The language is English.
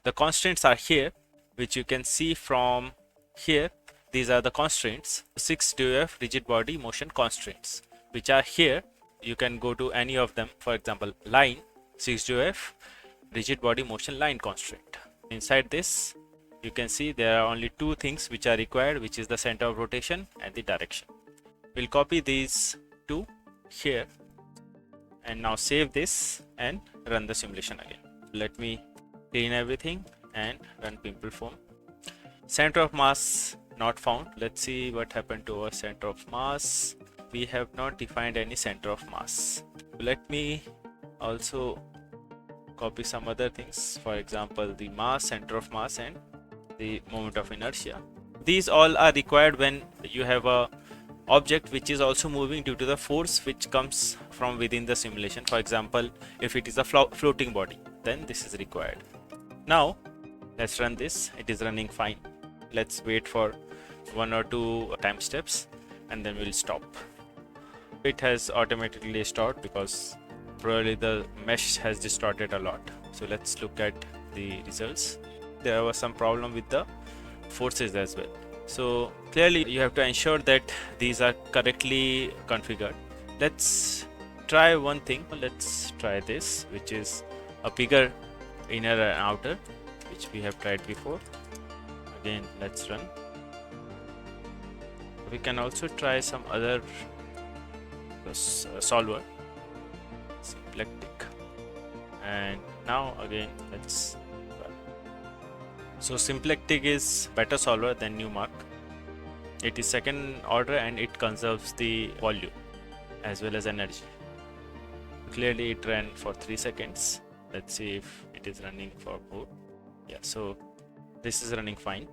The constraints are here, which you can see from here. These are the constraints, 6DOF rigid body motion constraints, which are here. You can go to any of them. For example, line 6DOF rigid body motion line constraint. Inside this, you can see there are only two things which are required, which is the center of rotation and the direction. We'll copy these two here and now save this and run the simulation again. Let me clean everything and run PimpleFOAM. Center of mass not found. Let's see what happened to our center of mass. We have not defined any center of mass. Let me also copy some other things. For example, the mass, center of mass, and the moment of inertia. These all are required when you have a object which is also moving due to the force which comes from within the simulation. For example, if it is a floating body, then this is required. Now let's run this. It is running fine. Let's wait for 1 or 2 time steps and then we'll stop. It has automatically stopped because probably the mesh has distorted a lot. So let's look at the results. There was some problem with the forces as well. So clearly you have to ensure that these are correctly configured. Let's try one thing. Let's try this, which is a bigger inner and outer, which we have tried before. Again, let's run. We can also try some other solver, Symplectic, and now again let's run. So Symplectic is better solver than Newmark. It is second order and it conserves the volume as well as energy. Clearly it ran for 3 seconds. Let's see if it is running for more. Yeah, so this is running fine.